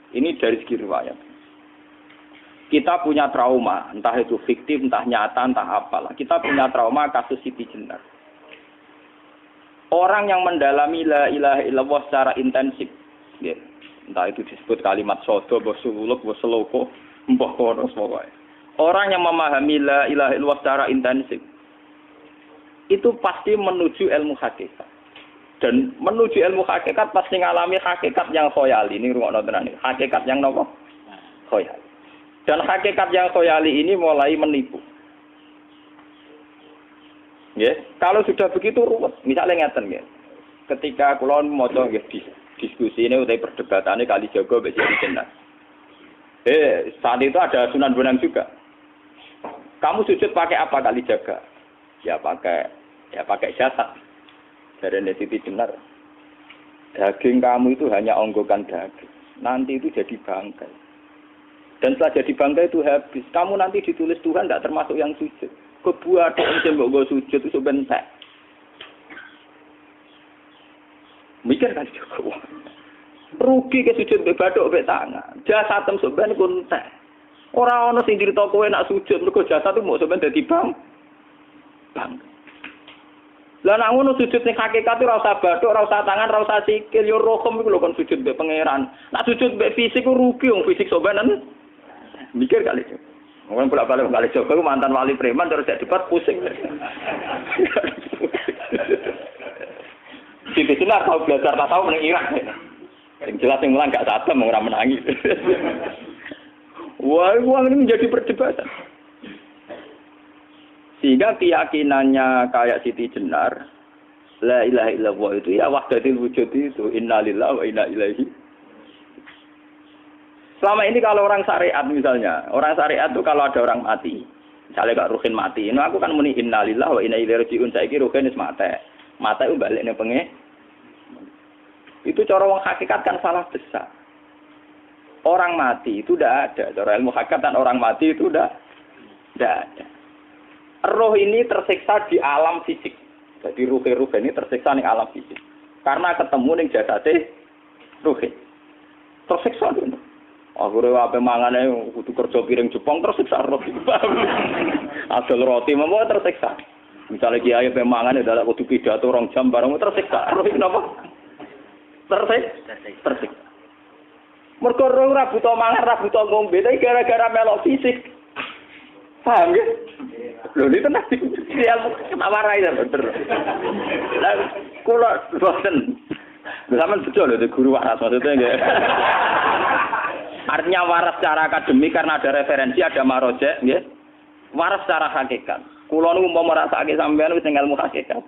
Ini dari segi riwayat. Kita punya trauma, entah itu fiktif, entah nyata, entah apalah. Kita punya trauma kasus Siti Jenar. Orang yang mendalami la ilaha illallah secara intensif, ya, entah itu disebut kalimat sodo, bosuluk, boseloko, mbah kono semua. Orang yang memahami la ilaha illallah secara intensif, itu pasti menuju ilmu hakikat. Dan menuju ilmu hakikat pasti ngalami hakikat yang khoyali. Ini ruang nonton ini. Hakikat yang nopo? Khoyali. Dan hakikat yang khoyali ini mulai menipu. Ya, kalau sudah begitu ruwet. Misalnya ngeten ya. Ketika kula maca nggih diskusi ini utai perdebatannya kali jago mbek Siti Jenar. Saat itu ada Sunan Bonang juga. Kamu sujud pakai apa kali jaga? Ya pakai jasad. Dari Siti Jenar. Daging kamu itu hanya onggokan daging. Nanti itu jadi bangkai. Dan setelah jadi bangkai itu habis. Kamu nanti ditulis Tuhan tidak termasuk yang sujud. Kebuat yang mbok sujud itu bentek. Mikir kan juga. Rugi ke sujud mbek bathuk mbek tangan. Jasad tem sampean ku entek. Ora ana sing crita kowe nak sujud mergo jasad itu mau sampean dadi bang. Lah nek ngono sujud ning hakikat ora usah bathuk, ora usah tangan, ora usah sikil, yo rohem iku lho kon sujud mbek pangeran. Nek sujud mbek fisik ku rugi wong fisik sampean. Mikir kali. Wong bolak-balik kali Joko mantan wali preman terus jadi debat pusing. Siti Jenar tahu belajar tasawuf ning Irak. Sing jelas sing mulang gak satem ora menangi. Wah, uang ini menjadi perdebatan. Sehingga keyakinannya kayak Siti Jenar, la ilaha illallah itu ya wahdatul wujud itu innalillahi wa inna ilaihi. Selama ini kalau orang syariat misalnya, orang syariat itu kalau ada orang mati, misalnya Kak Ruhin mati, ini aku kan muni innalillahi wa inna ilaihi raji'un, saiki Ruhin wis mati. Mati itu balik ning pengen. Itu cara wong hakikat kan salah besar. Orang mati itu tidak ada. Cara ilmu hakikat dan orang mati itu tidak ada. Roh ini tersiksa di alam fisik. Jadi ruh-ruh ini tersiksa di alam fisik. Karena ketemu ning jasate ruh. Tersiksa dulu. Aku rewa mangane kudu kerja piring Jepang tersiksa roh. Asal roti memang tersiksa. Misalnya kiai mangane dadak kudu pidato 2 jam bareng tersiksa. Roh kenapa? Tersiksa. Mergo roh ora buta mangan, ora buta ngombe, tapi gara-gara melok fisik. Paham ya? Lho ini tenang ilmu ketawarai ya bener. Lah kula boten. Sampeyan betul lho guru waras maksudnya nggih. Artinya waras secara akademik karena ada referensi, ada marojek nggih. Waras secara hakikat. Kula niku umpama rasake sampeyan wis ilmu hakikat.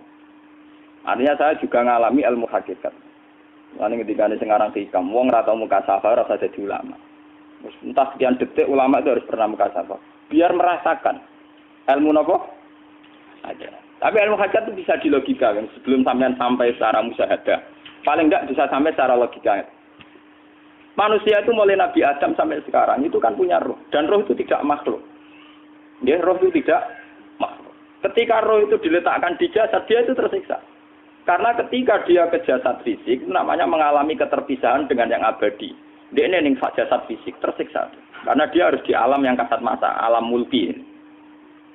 Artinya saya juga ngalami ilmu hakikat. Lan ketika sing aran hikam wong ora tau muka safar ora jadi ulama. Entah sekian detik ulama itu harus pernah muka safar. Biar merasakan ilmu nopo aja. Tapi ilmu hakikat itu bisa dilogika kan sebelum sampai secara musyahadah. Paling enggak bisa sampai secara logika. Manusia itu mulai Nabi Adam sampai sekarang itu kan punya roh dan roh itu tidak makhluk. Dia roh itu tidak makhluk. Ketika roh itu diletakkan di jasad dia itu tersiksa. Karena ketika dia ke jasad fisik namanya mengalami keterpisahan dengan yang abadi. Dia ini ning jasad fisik tersiksa. Karena dia harus di alam yang kasat mata, alam mulki.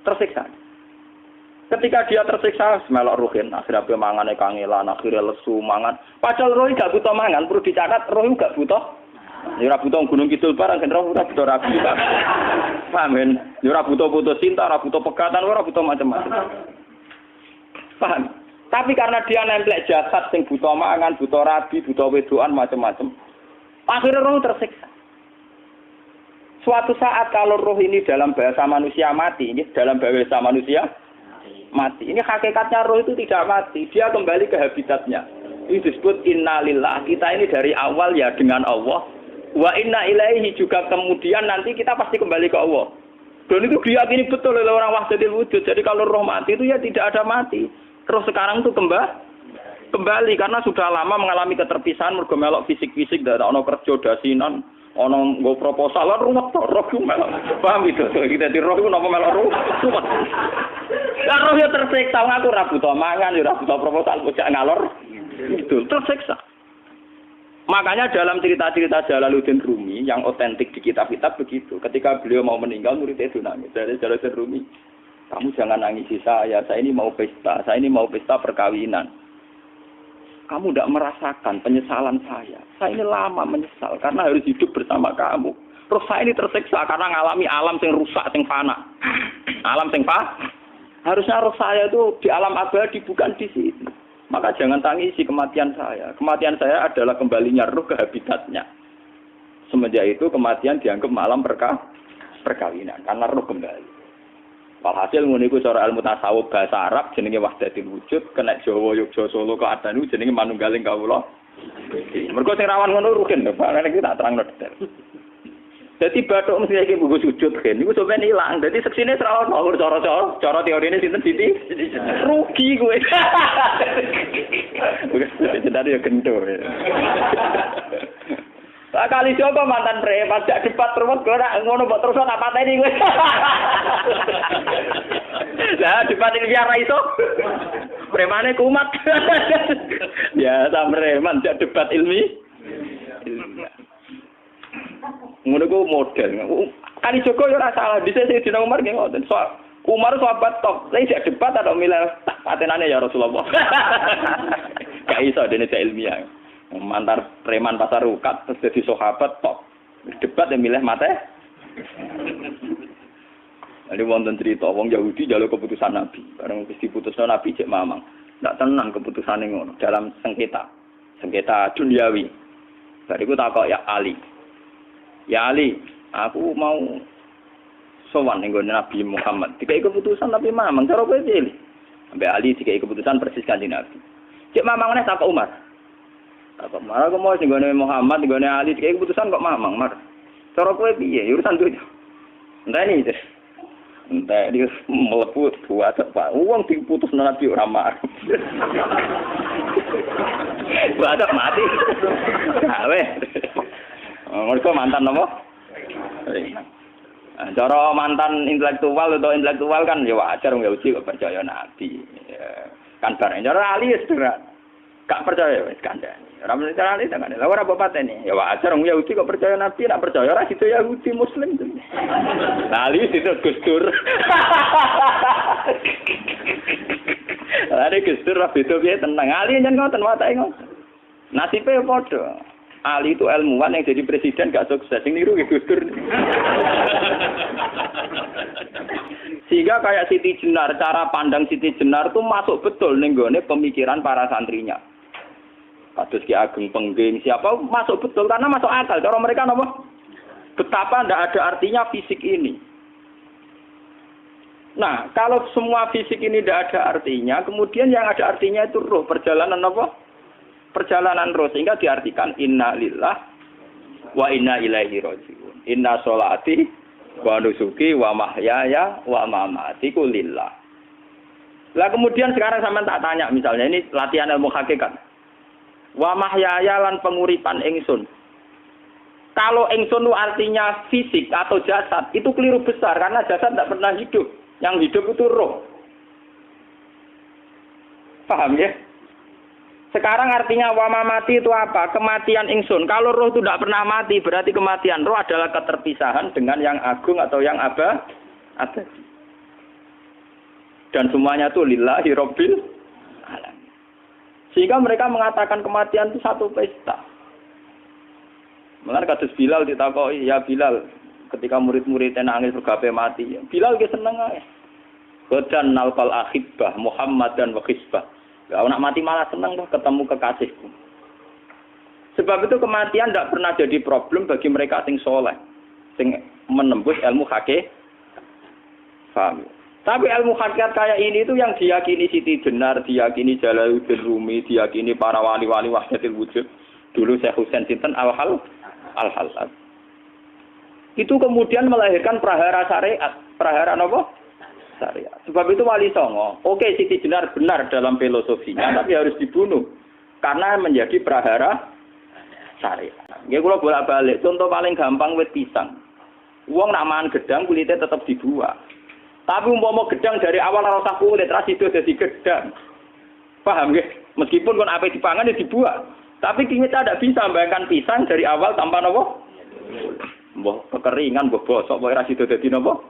Tersiksa. Ketika dia tersiksa, melok ruhin, akhirnya dia mangane kangelan, akhirnya lesu mangan. Padahal roh gak butuh mangan, perlu dicatat roh gak butuh. Ya ora butuh gunung kidul barang, kan roh ora butuh rabi. Paham kan? Ya ora butuh putus cinta, ora butuh pegatan, ora butuh macam-macam. Paham? Tapi karena dia nemplek jasad sing butuh mangan, butuh rabi, butuh wedoan macam-macam. Akhirnya roh tersiksa. Suatu saat kalau roh ini dalam bahasa manusia mati, ini dalam bahasa manusia mati. Ini hakikatnya roh itu tidak mati, dia kembali ke habitatnya. Ini disebut innalillah. Kita ini dari awal ya dengan Allah. Wa inna ilaihi juga kemudian nanti kita pasti kembali ke Allah. Dan itu diyakini betul oleh orang wahdatul wujud. Jadi kalau roh mati itu ya tidak ada mati. Roh sekarang itu kembali karena sudah lama mengalami keterpisahan mergo melok fisik-fisik dari ono kerja dasinan, ono nggo proposal ruwet roh melok. Paham itu? Kita di roh itu napa melok roh? Lah roh ya tersiksa ngaku ora butuh mangan, ora butuh proposal bocah ngalor. Itu tersiksa. Makanya dalam cerita-cerita Jalaluddin Rumi yang otentik di kitab-kitab begitu. Ketika beliau mau meninggal, muridnya itu nangis. Dari Jalaluddin Rumi, kamu jangan nangisi saya ini mau pesta perkawinan. Kamu tidak merasakan penyesalan saya ini lama menyesal karena harus hidup bersama kamu. Terus saya ini tersiksa karena ngalami alam yang rusak, yang fana. Alam yang fana. Harusnya roh saya itu di alam abadi, bukan di sini. Maka jangan tangisi kematian saya. Kematian saya adalah kembalinya roh ke habitatnya. Semenjak itu kematian dianggap malam perkawinan. Karena roh kembali. Walhasil nguniku cara ilmu tasawuf bahasa Arab jenenge wahdatul wujud. Kena Jawa, Yogyakarta, Solo, keadaan jenenge manunggaling kawula. Mergo sing rawan ngono rugen lho, Pak. Nek tak terangno detail. Jadi batuk mesti iki buku sujud kan. Iku sampeyan ilang. Dadi seksine ora ono cara teorine sinten Siti? Rugi kowe. Bukan sedari yo kentur. Kali coba mantan preman jak debat terus kowe ora ngono mbok terus tak pateni kowe. Lah debat iki ora iso. Premane kumat. Ya sam preman jak debat ilmi. Ngono ku model. Kali Joko yo ora salah. Dise Sayyidina Umar nggih ngoten. Umar sahabat top. Saya jak debat atau milih patenane ya Rasulullah. Gak iso dene ilmiah. Mantar preman pasar rukat terus jadi sahabat top. Debat yang milih mate. Ada wonten cerita wong Yahudi njaluk keputusan Nabi. Bareng wis diputusno Nabi cek mamang. Ndak tenang keputusane ngono dalam sengketa duniawi. Bariku takok ya Ali. Ya Ali, aku mau sowan ning Nabi Muhammad. Dikai keputusan tapi mamang cara kowe pilih. Sampai Ali dikai keputusan persis kanjeng Nabi. Cek mamang neh takok Umar. Takok Umar aku mau sing Muhammad, ning Ali dikai keputusan kok mamang, Mar. Cara kowe piye? Urusan dunya. Enteni iki. Entah dia melepuh buat apa? Uang diputus Nabi ora marah. Buat mati. Gawe. Mereka mantan apa? Cara mantan intelektual kan ya wajar wong Yahudi kok percaya Nabi. Kan bareng cara Ali wis gak percaya wis kandhani. Ora mesti cara Ali tenan. Lah ora bapatene. Ya wajar wong Yahudi kok percaya Nabi, nek percaya ora situ Yahudi Muslim. Lah Ali situ Gus Dur. Lah Gus Dur ra beda piye tenang. Ali nyen ngoten watake ngoten. Nasibe padha. Ali itu ilmuwan yang jadi presiden gak sukses. Yang niru Gus Dur. Sehingga kayak Siti Jenar, cara pandang Siti Jenar itu masuk betul ning gone pemikiran para santrinya. Kados Ki Ageng Pengging siapa masuk betul karena masuk akal. Cara mereka apa? Betapa ndak ada artinya fisik ini. Nah, kalau semua fisik ini ndak ada artinya, kemudian yang ada artinya itu roh, perjalanan apa? Perjalanan roh, sehingga diartikan inna lillah wa inna ilaihi raji'un. Inna sholati wa nusuki wa mahyaya wa mamati ku lillah. Lah kemudian sekarang sampean tak tanya misalnya ini latihan ilmu hakikat. Wa mahyaya lan penguripan ingsun. Kalau ingsun itu artinya fisik atau jasad, itu keliru besar karena jasad tidak pernah hidup. Yang hidup itu roh. Paham ya? Sekarang artinya wa mamati itu apa? Kematian ingsun. Kalau roh itu tidak pernah mati, berarti kematian roh adalah keterpisahan dengan yang agung atau yang abadi. Dan semuanya itu lillahi rabbil alamin. Sehingga mereka mengatakan kematian itu satu pesta. Mulane kados Bilal ditakoki, ya Bilal, ketika murid-muridnya nangis bergape mati, Bilal ge seneng ae. Godan nalqal ahibbah Muhammad dan wa hisbah. Ya, nak mati malah senang tuh ketemu kekasihku. Sebab itu kematian tidak pernah jadi problem bagi mereka sing soleh, sing menembus ilmu hakikat. Paham? Tapi ilmu hakikat kayak ini itu yang diyakini Siti Jenar, diyakini Jalaluddin Rumi, diyakini para wali-wali wahdatul wujud. Dulu Syekh Husain Sinten Al-Hal. Itu kemudian melahirkan prahara syariat. Prahara apa? Syariat. Sebab itu Wali Songo, oke Siti Jenar benar dalam filosofinya, tapi harus dibunuh karena menjadi prahara syariat. Nggih kula bolak-balik, contoh paling gampang wit pisang. Wong nak mangan gedang kulitnya tetap dibuang. Tapi umpama gedang dari awal ora usah kulit, ra sido dadi gedang. Paham nggih? Meskipun kon ape dipangan ya dibuang. Tapi kita tidak bisa membayangkan pisang dari awal tanpa nopo. Mbah kekeringan, mbah bosok, mbah ra sida dadi nopo?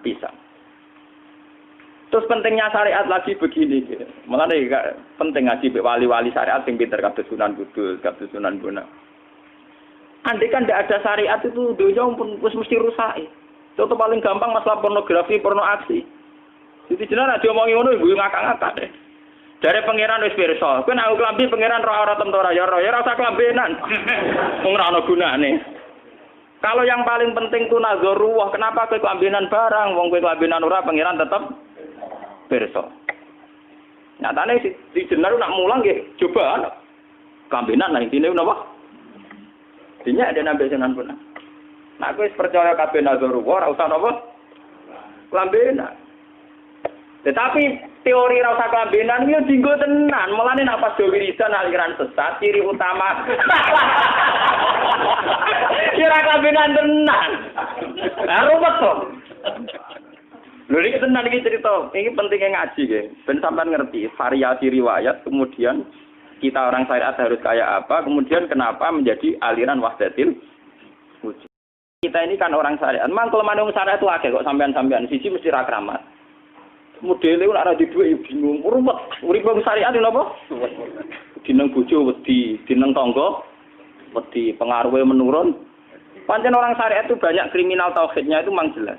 Pisang. Terus pentingnya syariat lagi begini. Malah penting ngaji wali-wali syariat yang pinter kados Sunan Kudus, kados Sunan Bonang. Andai kan tidak ada syariat itu dunia pun mesti rusak. Contoh paling gampang masalah pornografi, porno aksi. Jadi jenengan aja omongi ngono ibu ngakak-ngakak deh. Dari pangeran wis pirsa, kowe nek klambi pangeran ora tentu ora ya ora usah klambenan. Wong ora ana gunane. Kalau yang paling penting tu nazarullah, kenapa kowe klambenan barang? Wong kowe klambenan ora pangeran tetep pirsa. Nyatane si jenar nak mulang nggih coba klambenan lah intine napa? Dinya ada nabi Sunan Bonang. Nak kowe percaya kabeh nazarullah ora usah napa? Klambenan. Tetapi teori rasa kelambenan itu dinggo tenan. Mulane nek pas do wiridan aliran sesat ciri utama. Kira kelambenan tenan. Lah ruwet to. Lho iki tenan iki cerita. Iki pentingnya ngaji nggih. Ben sampean ngerti variasi riwayat, kemudian kita orang syariat harus kayak apa, kemudian kenapa menjadi aliran wahdatil wujud. Kita ini kan orang syariat. Memang kelemahan wong syariat itu akeh kok sampean-sampean siji mesti ra kramat. Modele ora ada duwe ya bingung, ruwet. Urip wong syariat lho napa? Dineng bojo wedi, dineng tangga wedi, pengaruhe menurun. Pancen orang syariat itu banyak kriminal tauhidnya itu memang jelas.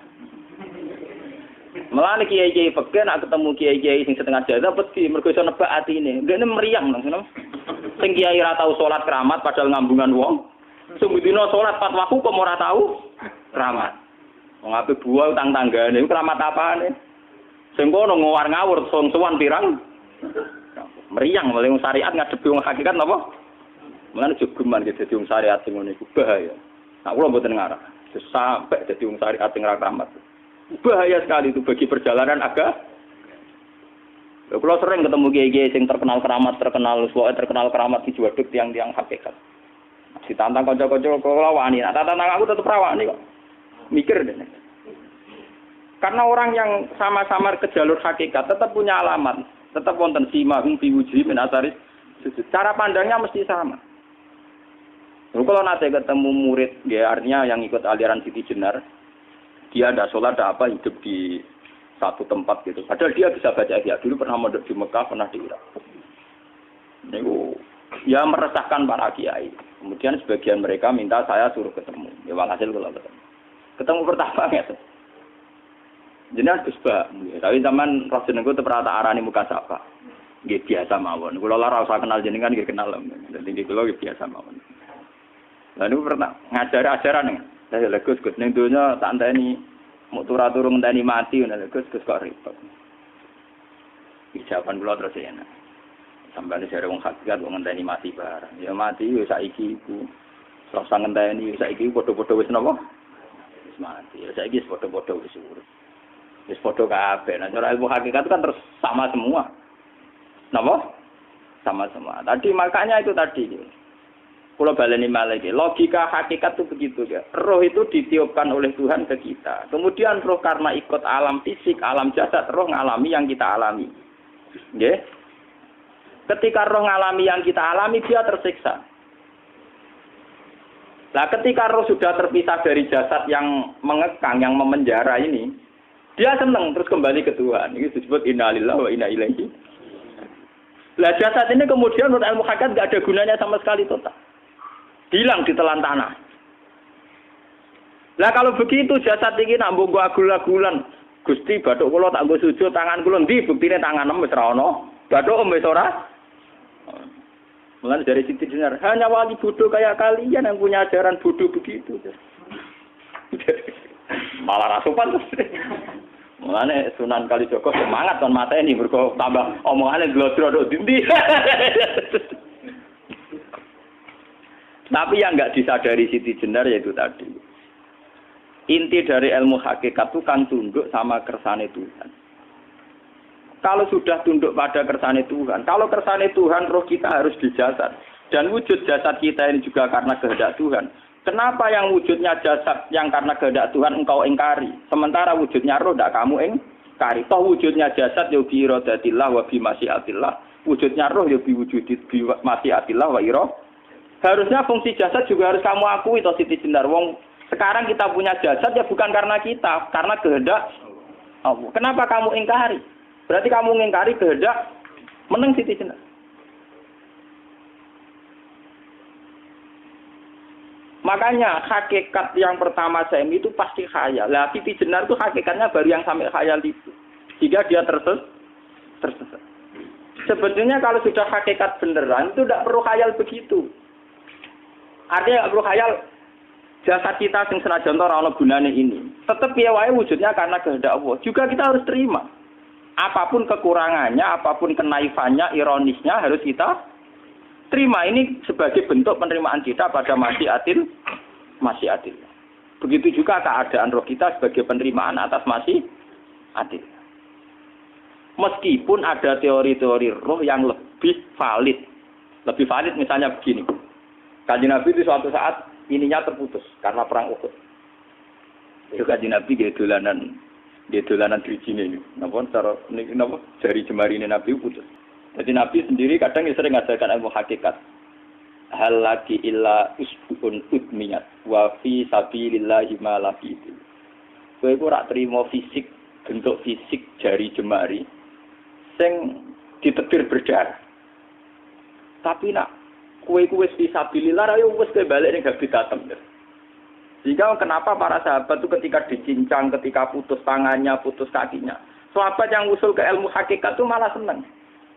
Mulane kiai-kiai fikih nek ketemu kiai-kiai sing setengah jadah wedi mergo iso nebak atine. Ndekne meriang langsung. Sing kiai ora tau salat keramat padahal ngambungan wong. Sing dina salat 4 waktu kok ora tau keramat. Wong ape buah utang tanggane iku keramat apane? Sing kono ngawur-ngawur sowan pirang meriang oleh wong syariat ngadepi wong hakikat napa? Mulane jogeman iki dadi wong syariat sing ngene iku bahaya. Nah kula mboten ngarah. Sampai dadi wong syariat sing ra rahmat. Bahaya sekali itu bagi perjalanan agama. Kula sering ketemu kiai-kiai sing terkenal keramat, terkenal keramat di Juwaduk tiang-tiang hakikat. Ditantang kanca-kanca kula wani, nak tantang aku tetep ra wani kok. Mikir deh. Karena orang yang sama-sama ke jalur hakikat tetap punya alamat, tetap wonten simahum fi wujuhi min atsari sujud. Cara pandangnya mesti sama. Kalau nanti ketemu murid, ya artinya yang ikut aliran Siti Jenar, dia ada sholat, ada apa, hidup di satu tempat gitu. Padahal dia bisa baca ihya. Dulu pernah mondok di Mekah, pernah di Irak. Itu ya meresahkan para kiai. Kemudian sebagian mereka minta saya suruh ketemu. Ya walhasil kalau ketemu. Ketemu pertama gitu. Jenengan Gus Ba, tapi zaman roh jenengku tetep rata arani muka sapa. Nggih biasa mawon. Kula ora usah kenal jenengan nggih kenal. Dadi nggih kula biasa mawon. Lah niku pernah ngajar ajaran ning. Lah Gus ning donya tak enteni muk turu ngenteni mati ngono lho Gus kok repot. Jawaban kula terus enak. Sampeyan jare wong hakikat wong ngenteni mati barang. Ya mati yo saiki iku. Rasa ngenteni saiki padha-padha wis napa? Wis mati. Ya saiki wis padha-padha wis urip. Wis padha kabeh. Nah, cara ilmu hakikat itu kan terus sama semua. Napa? Sama semua. Tadi makanya itu tadi. Kula baleni malih iki. Logika hakikat itu begitu ya. Roh itu ditiupkan oleh Tuhan ke kita. Kemudian roh karena ikut alam fisik, alam jasad, roh ngalami yang kita alami. Nggih. Ketika roh ngalami yang kita alami, dia tersiksa. Nah, ketika roh sudah terpisah dari jasad yang mengekang, yang memenjara ini, dia senang terus kembali ke Tuhan. Ini disebut innalillahi wa inna ilaihi. Lah jasad ini kemudian menurut ilmu hakikat enggak ada gunanya sama sekali total. Hilang di telan tanah. Lah kalau begitu jasad ini nak mbok agul-agulan. Gusti bathuk kula tak nggo sujud tangan kula ndi buktine tanganem wis ra ono. Bathuk wis ora. Mulane dari Siti Jenar, hanya wali bodoh kayak kalian yang punya ajaran bodoh begitu. Malah rasupan terus. Mulane Sunan Kalijaga semangat kon mateni mergo tambah omongane glodro nduk ndi. Tapi yang enggak disadari Siti Jenar yaitu tadi. Inti dari ilmu hakikat itu kan tunduk sama kersane Tuhan. Kalau sudah tunduk pada kersane Tuhan, kalau kersane Tuhan roh kita harus di jasad. Dan wujud jasad kita ini juga karena kehendak Tuhan. Kenapa yang wujudnya jasad yang karena kehendak Tuhan engkau ingkari? Sementara wujudnya roh tidak kamu ingkari. Toh wujudnya jasad ya bi iradatillah wa bi masyiatillah Wujudnya roh ya biwujudit bi masyiatillah wa ira. Harusnya fungsi jasad juga harus kamu akui toh Siti Jenar. Wong sekarang kita punya jasad ya bukan karena kita, karena kehendak Allah. Kenapa kamu ingkari? Berarti kamu ingkari kehendak meneng Siti Jenar. Makanya hakikat yang pertama saya itu pasti khayal. Lah Siti Jenar itu hakikatnya baru yang sampai khayal itu. Jika dia tersesat. Sebetulnya kalau sudah hakikat beneran itu tidak perlu khayal begitu. Artinya tidak perlu khayal jasad kita sing senajan ora ana gunane ini. Tetap ya wae wujudnya karena kehendak Allah. Juga kita harus terima. Apapun kekurangannya, apapun kenaifannya, ironisnya harus kita terima. Ini sebagai bentuk penerimaan kita pada masyiatil. Begitu juga keadaan roh kita sebagai penerimaan atas masyiatil. Meskipun ada teori-teori roh yang lebih valid. Lebih valid misalnya begini. Kanjeng Nabi itu suatu saat ininya terputus karena perang Uhud. Itu Kanjeng Nabi dia dolanan drijine ini. Napa cara napa jari jemari ini Nabi putus. Jadi Nabi sendiri kadang sering ngajarkan ilmu hakikat. Hal lagi illa usbun udmiyat wa fi sabilillahi ma lafitu. Kowe ora trimo fisik, bentuk fisik jari jemari sing ditebir berdarah. Tapi nak kue wis fisabilillah ayo wis balik ning habitatem. Sehingga kenapa para sahabat itu ketika dicincang, ketika putus tangannya, putus kakinya, sahabat yang usul ke ilmu hakikat itu malah senang.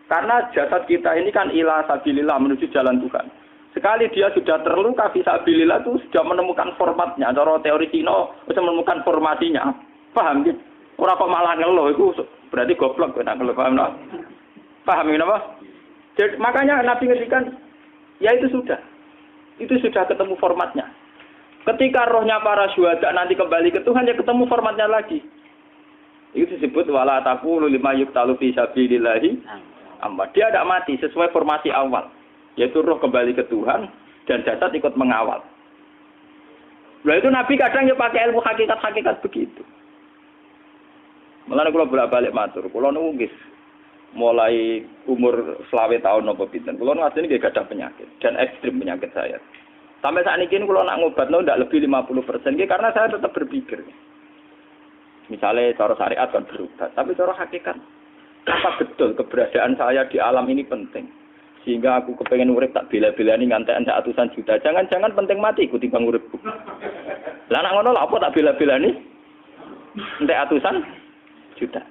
Karena jasad kita ini kan ila sabilillah menuju jalan Tuhan. Sekali dia sudah terluka fisabilillah itu sudah menemukan formatnya. Cara teori Cina sudah menemukan formasinya. Paham gitu? Ora kok malah ngeluh itu berarti goblok kok ngeluh paham no? Paham napa? Jadi makanya Nabi ngendikan ya itu sudah ketemu formatnya. Ketika rohnya para syuhada nanti kembali ke Tuhan ya ketemu formatnya lagi. Itu disebut wala taqulu lima yuqtalu fi sabilillahi amma. Dia tidak mati sesuai formasi awal, yaitu roh kembali ke Tuhan dan jasad ikut mengawal. Nah itu Nabi kadang ya pakai ilmu hakikat begitu. Mulane kula bolak-balik matur, kula niku nggih mulai umur 20 tahun napa pinten. Kula niku asline nggih gadah penyakit dan ekstrim penyakit saya. Sampai saat ini kula nak ngobatno ndak lebih 50% nggih karena saya tetap berpikir. Misalnya cara syariat kan berobat, tapi cara hakikat apa betul keberadaan saya di alam ini penting. Sehingga aku kepengen urip tak bela-belani ngantekan sak atusan juta. Jangan-jangan penting mati iku timbang uripku. Lah nek ngono lha apa tak bela-belani? Entek atusan juta.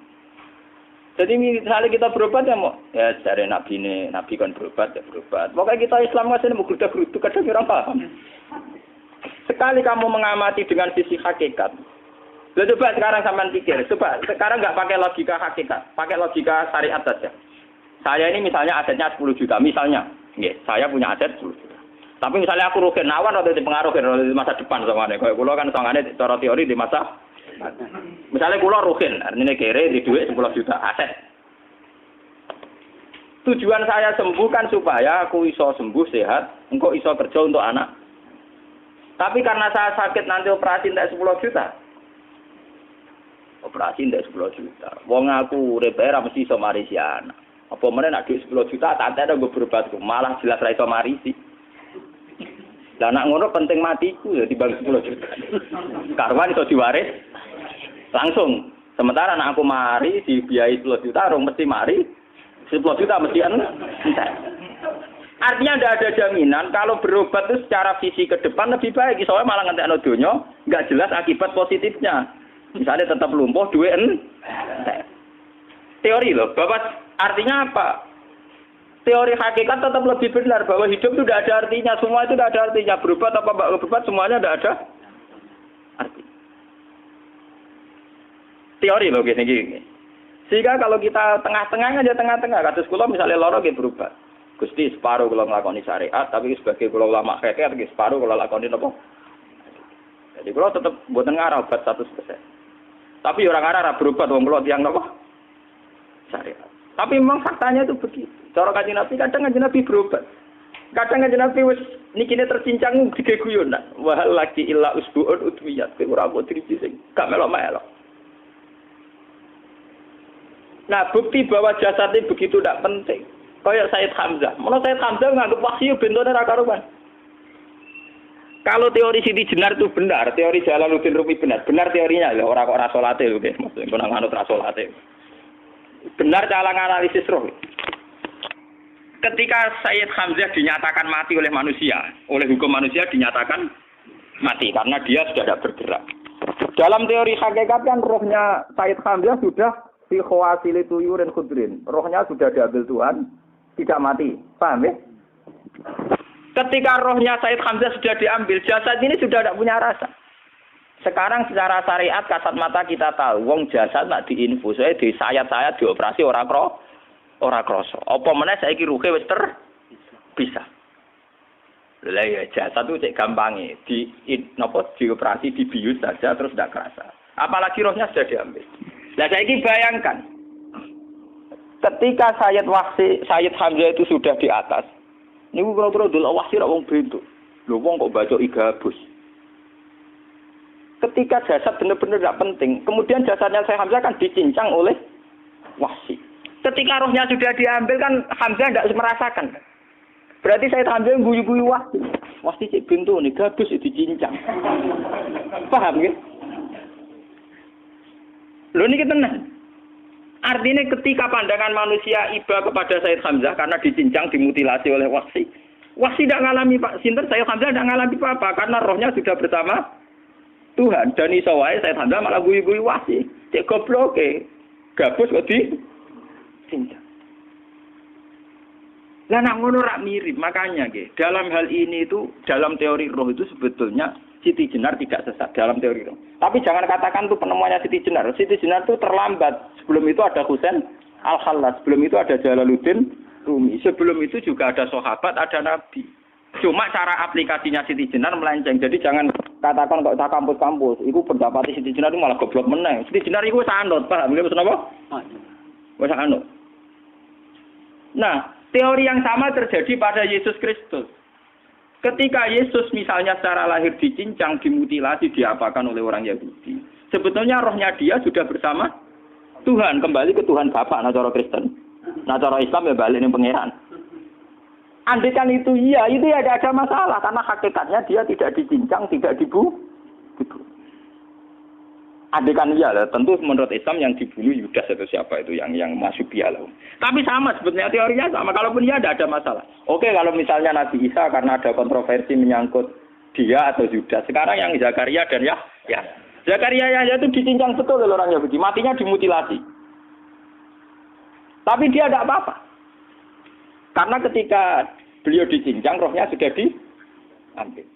Jadi misalnya kita berobat ya mau ya dari nabi kan berobat ya berobat. Pokoknya kita Islam masih mau geruda-gerudu kadang orang paham. Sekali kamu mengamati dengan sisi hakikat. Lalu coba sekarang sampean pikir, coba sekarang nggak pakai logika hakikat, pakai logika syariat saja. Saya ini misalnya asetnya 10 juta, misalnya, saya punya aset 10 juta. Tapi misalnya aku rugi nawan atau dipengaruhi di masa depan sama nih, kalau kulo kan sangane cara teori di masa. Misalnya kulo rugen, artinya kere di duit 10 juta aset. Tujuan saya sembuh kan supaya aku iso sembuh sehat, engkau iso kerja untuk anak. Tapi karena saya sakit nanti operasi tidak 10 juta. Operasi tidak 10 juta. Wong aku repera mesti iso marisi anak. Apa meneh nek 10 juta tak ada gue berobat malah jelas ra iso marisi. Lah nek ngono penting matiku ya dibang 10 juta. Karwan iso diwaris langsung. Sementara anak aku mari dibiayai 10 juta rong mesti mari 10 juta mesti entek. Artinya tidak ada jaminan kalau berobat itu secara visi ke depan lebih baik. Soalnya malah ngentekno donya enggak jelas akibat positifnya. Misalnya tetap lumpuh duit entek. Teori loh, Bapak artinya apa? Teori hakikat tetap lebih benar bahwa hidup itu tidak ada artinya, semua itu tidak ada artinya. Berobat apa enggak berobat semuanya tidak ada arti. Teori loh gini. Sehingga kalau kita tengah-tengah aja tengah-tengah, kados kula misalnya lara nggih berobat. Gusti separuh kula nglakoni syariat, tapi sebagai kula ulama fikih nggih separuh kula lakoni napa? Jadi kula tetep mboten ngarah obat 100%. Tapi orang ngarah berobat wong kula tiyang napa? Syariat. Tapi memang faktanya itu begitu. Cara Kanjeng Nabi kadang Kanjeng Nabi berobat. Kadang Kanjeng Nabi wis nikine tercincang digeguyon nak. Wa laki illa usbuun udwiyat. Ora kok driji sing gak melok-melok. Nah, bukti bahwa jasad ini begitu tidak penting. Kayak Sayyid Hamzah. Menurut Sayyid Hamzah nganggep wahyu bentone ra karuan. Kalau teori Siti Jenar itu benar, teori Jalaluddin Rumi benar teorinya lho, ora kok ra salate lho, nggih. Maksudnya kok nganut ra salate. Benar cara analisis roh. Ketika Sayyid Hamzah dinyatakan mati oleh manusia, oleh hukum manusia dinyatakan mati karena dia sudah tidak bergerak. Dalam teori hakikat kan rohnya Sayyid Hamzah sudah fi khawasili tuyurin khudrin. Rohnya sudah diambil Tuhan, tidak mati. Paham ya? Ketika rohnya Sayyid Hamzah sudah diambil, jasad ini sudah tidak punya rasa. Sekarang secara syariat kasat mata kita tahu, wong jasad nak diinfus, di sayat-sayat dioperasi ora krasa. Apa meneh saiki ruhe wis bisa. Lah ya jasad itu cek gampange dioperasi dibius saja terus tidak kerasa. Apalagi rohnya sudah diambil. Lah saiki bayangkan ketika Sayyid Hamzah itu sudah di atas. Niku kira-kira delok wahsi ra wong bentuk. Lho wong kok baca igabus. Ketika jasad benar-benar tidak penting, kemudian jasadnya Sayyid Hamzah kan dicincang oleh wahsi. Ketika rohnya sudah diambil kan Hamzah tidak merasakan. Berarti Sayyid Hamzah guyu-guyu wahsi cek bentuk nih gabus dicincang. Paham ya? Lho niki tenan. Artinya ketika pandangan manusia iba kepada Sayyid Hamzah karena dicincang, dimutilasi oleh wahsi tidak ngalami Pak Sinten, Sayyid Hamzah tidak ngalami apa-apa karena rohnya sudah bersama Tuhan. Dan iso wae Sayyid Hamzah malah guyu-guyu wahsi. Cek goblok gabus kok dicincang. Lah nak ngono rak mirip, makanya dalam hal ini itu dalam teori roh itu sebetulnya Siti Jenar tidak sesat dalam teori roh. Tapi jangan katakan itu penemuannya Siti Jenar. Siti Jenar itu terlambat. Sebelum itu ada Husain Al-Khallas, sebelum itu ada Jalaluddin Rumi, sebelum itu juga ada sahabat, ada nabi. Cuma cara aplikasinya Siti Jenar melenceng. Jadi jangan katakan kok tak kampus-kampus, itu pendapat Siti Jenar itu malah goblok meneng. Siti Jenar itu sanut, paham nggih maksud apa? Wis sanut. Nah, teori yang sama terjadi pada Yesus Kristus. Ketika Yesus misalnya secara lahir dicincang, dimutilasi, diapakan oleh orang Yahudi. Sebetulnya rohnya dia sudah bersama Tuhan, kembali ke Tuhan Bapa, nah cara Kristen. Nah cara Islam ya balik ning pangeran. Andaikan itu iya, itu ya ada masalah karena hakikatnya dia tidak dicincang, tidak dibunuh. Andaikan iya lah, tentu menurut Islam yang dibunuh Yudas atau siapa itu yang masuk piala. Tapi sama sebetulnya teorinya sama. Kalaupun iya ada masalah. Oke, kalau misalnya Nabi Isa karena ada kontroversi menyangkut dia atau Yudas. Sekarang yang Zakaria dan Yahya. Zakaria Yahya itu dicincang betul oleh orang Yahudi, matinya dimutilasi. Tapi dia tidak apa-apa. Karena ketika beliau dicincang, rohnya sudah diambil.